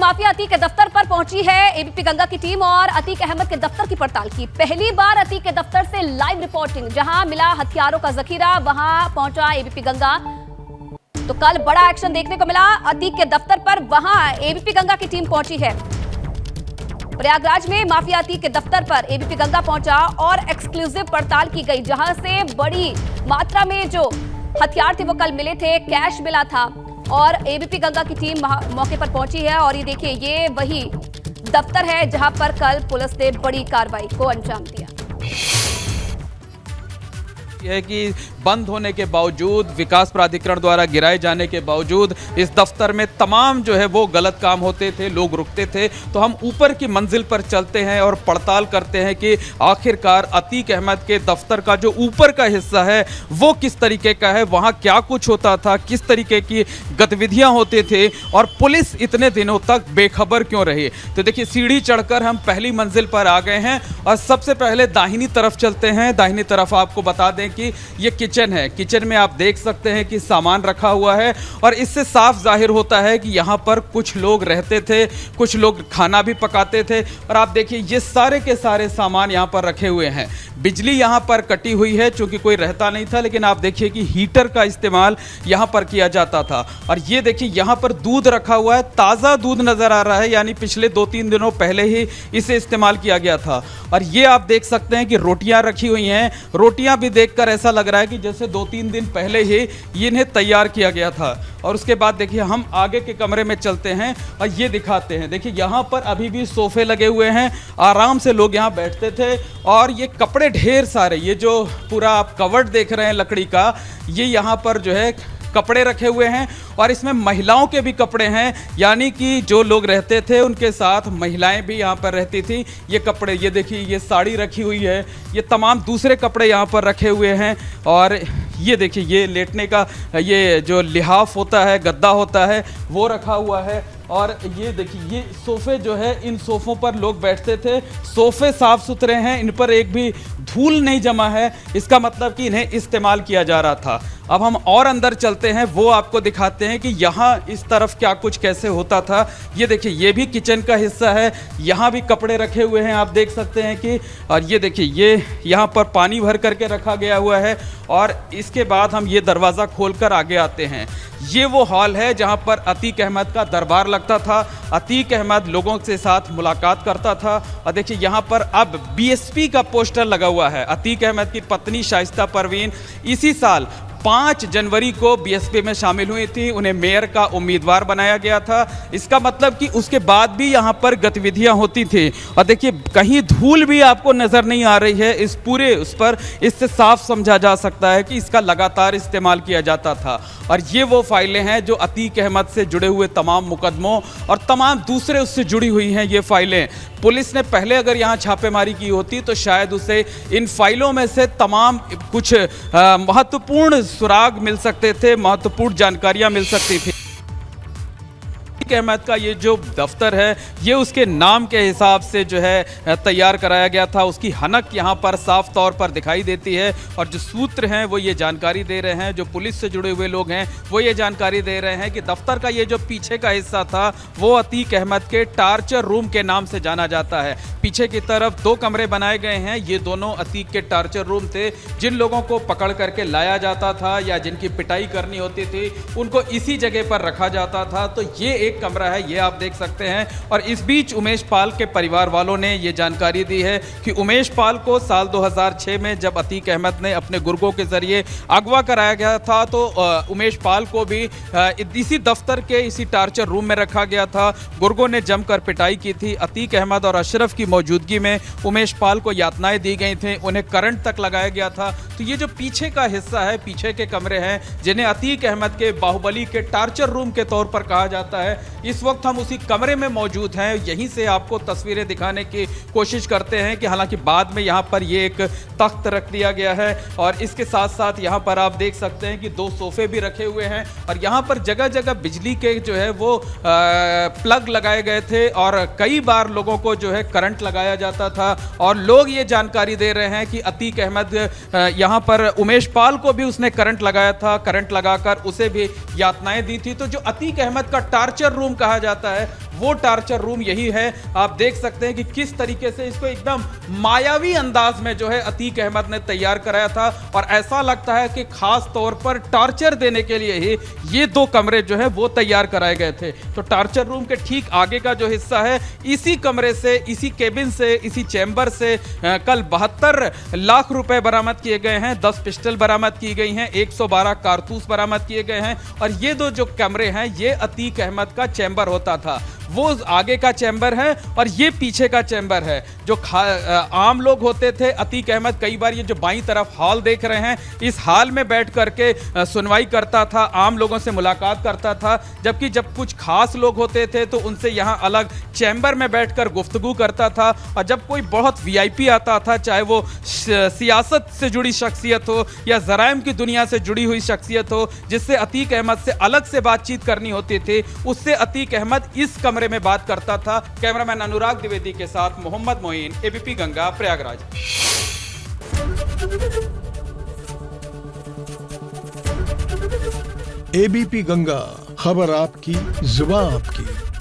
Mafia Atiq के दफ्तर पर पहुंची है एबीपी गंगा की टीम और अतीक अहमद के दफ्तर की पड़ताल की। पहली बार अतीक के दफ्तर से लाइव रिपोर्टिंग, जहां मिला हथियारों का जखीरा वहां पहुंचा एबीपी गंगा। तो कल बड़ा एक्शन देखने को मिला अतीक के दफ्तर पर, वहां एबीपी गंगा की टीम पहुंची है। प्रयागराज में माफिया अतीक के दफ्तर पर एबीपी गंगा पहुंचा और एक्सक्लूसिव पड़ताल की गई, जहां से बड़ी मात्रा में जो हथियार थे वो कल मिले थे, कैश मिला था और एबीपी गंगा की टीम मौके पर पहुंची है। और ये देखिए, ये वही दफ्तर है जहां पर कल पुलिस ने बड़ी कार्रवाई को अंजाम दिया। है कि बंद होने के बावजूद, विकास प्राधिकरण द्वारा गिराए जाने के बावजूद इस दफ्तर में तमाम जो है वो गलत काम होते थे, लोग रुकते थे। तो हम ऊपर की मंजिल पर चलते हैं और पड़ताल करते हैं कि आखिरकार अतीक अहमद के दफ्तर का जो ऊपर का हिस्सा है वो किस तरीके का है, वहाँ क्या कुछ होता था, किस तरीके की गतिविधियाँ होते थे और पुलिस इतने दिनों तक बेखबर क्यों रही। तो देखिए, सीढ़ी चढ़कर हम पहली मंजिल पर आ गए हैं और सबसे पहले दाहिनी तरफ चलते हैं। दाहिनी तरफ आपको बता दें कि ये किचन है। किचन में आप देख सकते हैं कि सामान रखा हुआ है और इससे साफ जाहिर होता है कि यहाँ पर कुछ लोग रहते थे, कुछ लोग खाना भी पकाते थे। और आप देखिए, ये सारे के सारे सामान यहाँ पर रखे हुए हैं। बिजली यहाँ पर कटी हुई है चूंकि कोई रहता नहीं था, लेकिन आप देखिए कि हीटर का इस्तेमाल यहाँ पर किया जाता था। और ये देखिए, यहाँ पर दूध रखा हुआ है, ताज़ा दूध नज़र आ रहा है, यानी पिछले 2-3 दिनों पहले ही इसे इस्तेमाल किया गया था। और ये आप देख सकते हैं कि रोटियां रखी हुई हैं। रोटियां भी देखकर ऐसा लग रहा है कि जैसे 2-3 दिन पहले ही इन्हें तैयार किया गया था। और उसके बाद देखिए, हम आगे के कमरे में चलते हैं और ये दिखाते हैं। देखिए, यहाँ पर अभी भी सोफे लगे हुए हैं, आराम से लोग यहाँ बैठते थे। और ये कपड़े ढेर सारे, ये जो पूरा आप कवर्ड देख रहे हैं लकड़ी का, ये यहाँ पर जो है कपड़े रखे हुए हैं और इसमें महिलाओं के भी कपड़े हैं, यानी कि जो लोग रहते थे उनके साथ महिलाएं भी यहाँ पर रहती थी। ये कपड़े, ये देखिए, ये साड़ी रखी हुई है, ये तमाम दूसरे कपड़े यहाँ पर रखे हुए हैं। और ये देखिए, ये लेटने का ये जो लिहाफ होता है, गद्दा होता है, वो रखा हुआ है। और ये देखिए, ये सोफ़े जो है, इन सोफ़ों पर लोग बैठते थे। सोफ़े साफ़ सुथरे हैं, इन पर एक भी धूल नहीं जमा है, इसका मतलब कि इन्हें इस्तेमाल किया जा रहा था। अब हम और अंदर चलते हैं, वो आपको दिखाते हैं कि यहाँ इस तरफ क्या कुछ कैसे होता था। ये देखिए, ये भी किचन का हिस्सा है, यहाँ भी कपड़े रखे हुए हैं, आप देख सकते हैं कि। और ये देखिए, ये यहाँ पर पानी भर करके रखा गया हुआ है। और इसके बाद हम ये दरवाज़ा खोलकर आगे आते हैं। ये वो हॉल है जहाँ पर अतीक अहमद का दरबार लगता था। अतीक अहमद लोगों के साथ मुलाकात करता था। और देखिए, यहाँ पर अब बीएसपी का पोस्टर लगा हुआ है। अतीक अहमद की पत्नी शाइस्ता परवीन इसी साल 5 जनवरी को बीएसपी में शामिल हुई थी, उन्हें मेयर का उम्मीदवार बनाया गया था। इसका मतलब कि उसके बाद भी यहाँ पर गतिविधियाँ होती थी। और देखिए, कहीं धूल भी आपको नज़र नहीं आ रही है इस पूरे उस पर। इससे साफ समझा जा सकता है कि इसका लगातार इस्तेमाल किया जाता था। और ये वो फाइलें हैं जो अतीक अहमद से जुड़े हुए तमाम मुकदमों और तमाम दूसरे उससे जुड़ी हुई हैं ये फाइलें। पुलिस ने पहले अगर यहाँ छापेमारी की होती तो शायद उसे इन फाइलों में से तमाम कुछ महत्वपूर्ण सुराग मिल सकते थे, महत्वपूर्ण जानकारियाँ मिल सकती थी। अतीक अहमद का ये जो दफ्तर है, ये उसके नाम के हिसाब से जो है तैयार कराया गया था। उसकी हनक यहाँ पर साफ तौर पर दिखाई देती है। और जो सूत्र हैं वो ये जानकारी दे रहे हैं, जो पुलिस से जुड़े हुए लोग हैं वो ये जानकारी दे रहे हैं कि दफ्तर का ये जो पीछे का हिस्सा था वो अतीक अहमद के टार्चर रूम के नाम से जाना जाता है। पीछे की तरफ 2 कमरे बनाए गए हैं, ये दोनों अतीक के टार्चर रूम थे। जिन लोगों को पकड़ करके लाया जाता था या जिनकी पिटाई करनी होती थी, उनको इसी जगह पर रखा जाता था। तो ये एक कमरा है, ये आप देख सकते हैं। और इस बीच उमेश पाल के परिवार वालों ने ये जानकारी दी है कि उमेश पाल को साल 2006 में जब अतीक अहमद ने अपने गुर्गों के जरिए अगवा कराया गया था, तो उमेश पाल को भी इसी दफ्तर के इसी टार्चर रूम में रखा गया था। गुर्गों ने जमकर पिटाई की थी। अतीक अहमद और अशरफ की मौजूदगी में उमेश पाल को यातनाएं दी गई थी, उन्हें करंट तक लगाया गया था। तो ये जो पीछे का हिस्सा है, पीछे के कमरे हैं, जिन्हें अतीक अहमद के बाहुबली के टार्चर रूम के तौर पर कहा जाता है, इस वक्त हम उसी कमरे में मौजूद हैं। यहीं से आपको तस्वीरें दिखाने की कोशिश करते हैं कि हालांकि बाद में यहाँ पर ये एक तख्त रख दिया गया है और इसके साथ साथ यहाँ पर आप देख सकते हैं कि 2 सोफे भी रखे हुए हैं। और यहाँ पर जगह जगह बिजली के जो है वो प्लग लगाए गए थे और कई बार लोगों को जो है करंट लगाया जाता था। और लोग ये जानकारी दे रहे हैं कि अतीक अहमद यहाँ पर उमेश पाल को भी उसने करंट लगाया था, करंट लगाकर उसे भी यातनाएं दी थी। तो जो अतीक अहमद का टार्चर रूम कहा जाता है वो टार्चर रूम यही है। आप देख सकते हैं कि किस तरीके से इसको एकदम मायावी अंदाज में जो है अतीक अहमद ने तैयार कराया था, और ऐसा लगता है कि खास तौर पर टॉर्चर देने के लिए ही ये 2 कमरे जो है वो तैयार कराए गए थे। तो टार्चर रूम के ठीक आगे का जो हिस्सा है, इसी कमरे से, इसी केबिन से, इसी चैम्बर से कल 72 लाख रुपए बरामद किए गए हैं, 10 पिस्टल बरामद की गई हैं, 112 कारतूस बरामद किए गए हैं। और ये 2 जो कमरे हैं, ये अतीक अहमद का चैम्बर होता था। वो आगे का चैम्बर है और ये पीछे का चैम्बर है। जो आम लोग होते थे, अतीक अहमद कई बार ये जो बाईं तरफ हॉल देख रहे हैं, इस हॉल में बैठ करके सुनवाई करता था, आम लोगों से मुलाकात करता था। जबकि जब कुछ खास लोग होते थे तो उनसे यहाँ अलग चैम्बर में बैठकर गुफ्तगू करता था। और जब कोई बहुत वीआईपी आता था, चाहे वो सियासत से जुड़ी शख्सियत हो या जराइम की दुनिया से जुड़ी हुई शख्सियत हो, जिससे अतीक अहमद से अलग से बातचीत करनी होती थी, उससे अतीक अहमद इस कमरे में बात करता था। कैमरामैन अनुराग द्विवेदी के साथ मोहम्मद मोइन, एबीपी गंगा, प्रयागराज। एबीपी गंगा, खबर आपकी, जुबान आपकी।